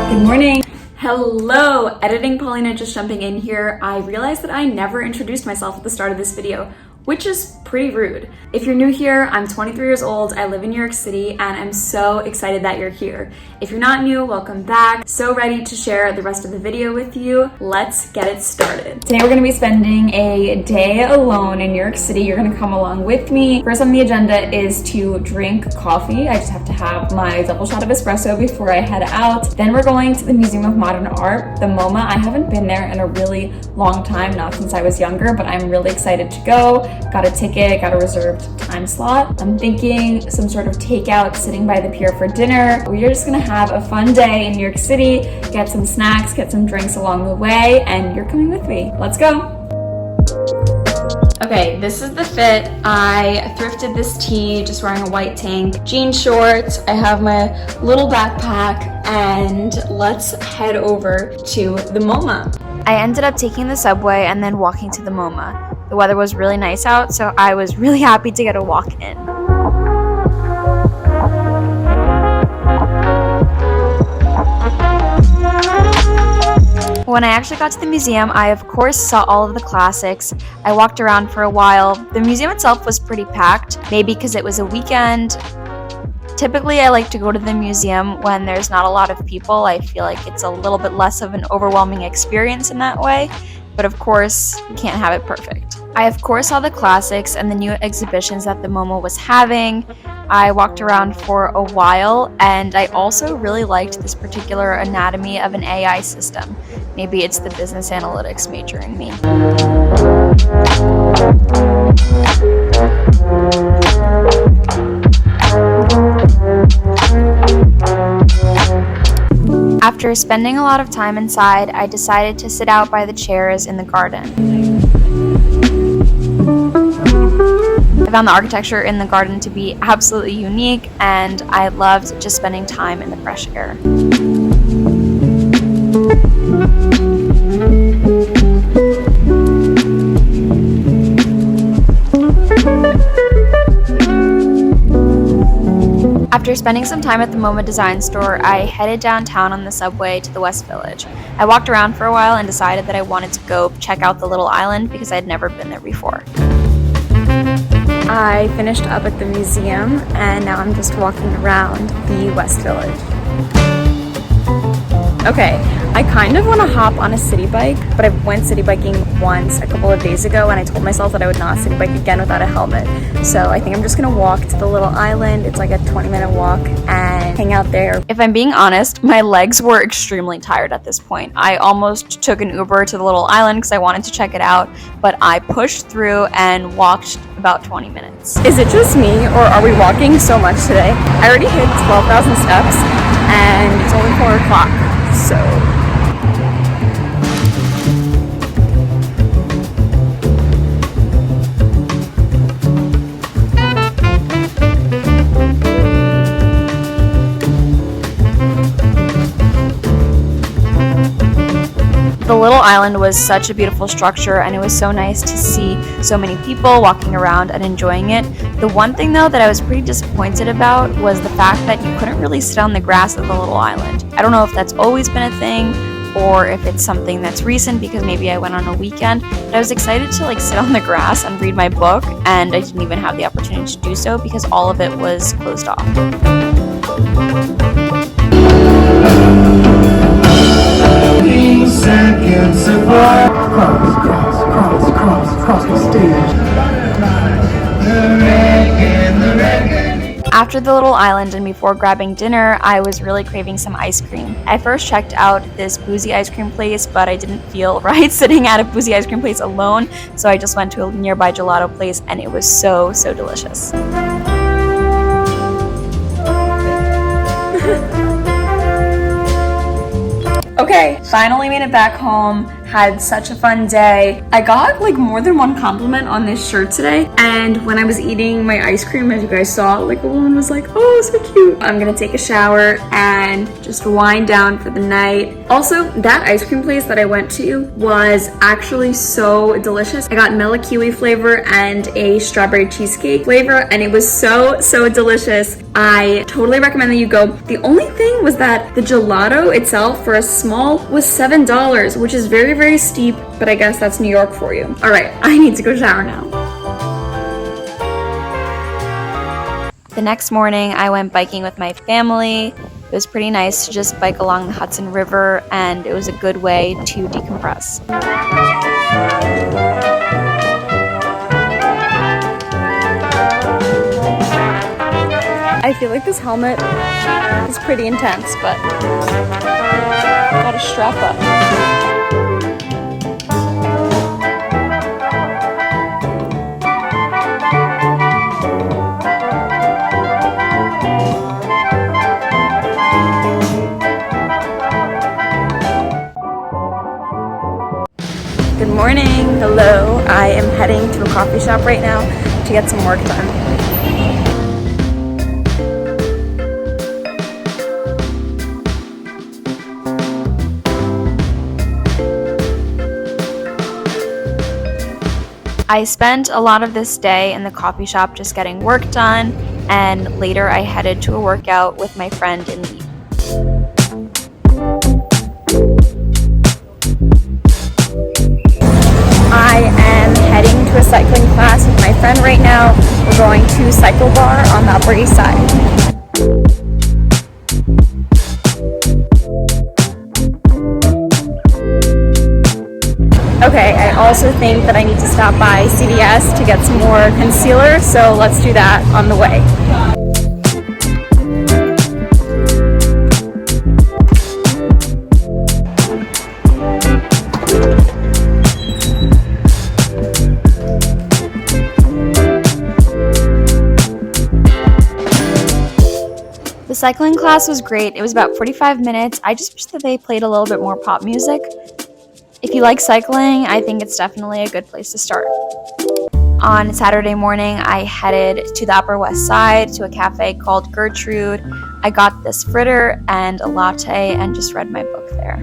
Good morning. Hello, editing Paulina, just jumping in here. I realized that I never introduced myself at the start of this video, which is pretty rude. If you're new here, I'm 23 years old, I live in New York City, and I'm so excited that you're here. If you're not new, welcome back. So ready to share the rest of the video with you. Let's get it started. Today we're gonna be spending a day alone in New York City. You're gonna come along with me. First on the agenda is to drink coffee. I just have to have my double shot of espresso before I head out. Then we're going to the Museum of Modern Art, the MoMA. I haven't been there in a really long time, not since I was younger, but I'm really excited to go. Got a ticket, got a reserved time slot. I'm thinking some sort of takeout, sitting by the pier for dinner. We're just gonna have a fun day in New York City, get some snacks, get some drinks along the way, and you're coming with me. Let's go. Okay, this is the fit. I thrifted this tee, just wearing a white tank, jean shorts. I have my little backpack, and let's head over to the MoMA. I ended up taking the subway and then walking to the MoMA. The weather was really nice out, so I was really happy to get a walk in. When I actually got to the museum, I of course saw all of the classics. I walked around for a while. The museum itself was pretty packed, maybe because it was a weekend. Typically, I like to go to the museum when there's not a lot of people. I feel like it's a little bit less of an overwhelming experience in that way, but of course, you can't have it perfect. I of course saw the classics and the new exhibitions that the MoMA was having. I walked around for a while, and I also really liked this particular anatomy of an AI system. Maybe it's the business analytics major in me. After spending a lot of time inside, I decided to sit out by the chairs in the garden. I found the architecture in the garden to be absolutely unique, and I loved just spending time in the fresh air. After spending some time at the MoMA Design Store, I headed downtown on the subway to the West Village. I walked around for a while and decided that I wanted to go check out the little island because I'd never been there before. I finished up at the museum, and now I'm just walking around the West Village. Okay, I kind of want to hop on a city bike, but I went city biking once a couple of days ago, and I told myself that I would not city bike again without a helmet. So I think I'm just gonna walk to the little island. It's like a 20-minute walk, and hang out there. If I'm being honest, my legs were extremely tired at this point. I almost took an Uber to the little island because I wanted to check it out, but I pushed through and walked about 20 minutes. Is it just me, or are we walking so much today? I already hit 12,000 steps, and it's only 4 o'clock. So the little island was such a beautiful structure, and it was so nice to see so many people walking around and enjoying it. The one thing though that I was pretty disappointed about was the fact that you couldn't really sit on the grass of the little island. I don't know if that's always been a thing or if it's something that's recent because maybe I went on a weekend, but I was excited to sit on the grass and read my book, and I didn't even have the opportunity to do so because all of it was closed off. Seconds apart. Cross the stage. After the little island and before grabbing dinner, I was really craving some ice cream. I first checked out this boozy ice cream place, but I didn't feel right sitting at a boozy ice cream place alone, so I just went to a nearby gelato place, and it was so delicious. Okay, finally made it back home. Had such a fun day. I got more than one compliment on this shirt today, and when I was eating my ice cream, as you guys saw, a woman was like, "Oh, so cute." I'm gonna take a shower and just wind down for the night. Also, that ice cream place that I went to was actually so delicious. I got mellow kiwi flavor and a strawberry cheesecake flavor, and it was so delicious. I totally recommend that you go. The only thing was that the gelato itself for a small was $7, which is very, very steep, but I guess that's New York for you. All right, I need to go shower now. The next morning, I went biking with my family. It was pretty nice to just bike along the Hudson River, and it was a good way to decompress. I feel like this helmet is pretty intense, but gotta strap up. Good morning, hello. I am heading to a coffee shop right now to get some work done. I spent a lot of this day in the coffee shop just getting work done, and later I headed to a workout with my friend in Leeds. I am heading to a cycling class with my friend right now. We're going to Cyclebar on the Upper East Side. Okay, I also think that I need to stop by CVS to get some more concealer, so let's do that on the way. The cycling class was great. It was about 45 minutes. I just wish that they played a little bit more pop music. If you like cycling, I think it's definitely a good place to start. On Saturday morning, I headed to the Upper West Side to a cafe called Gertrude. I got this fritter and a latte and just read my book there.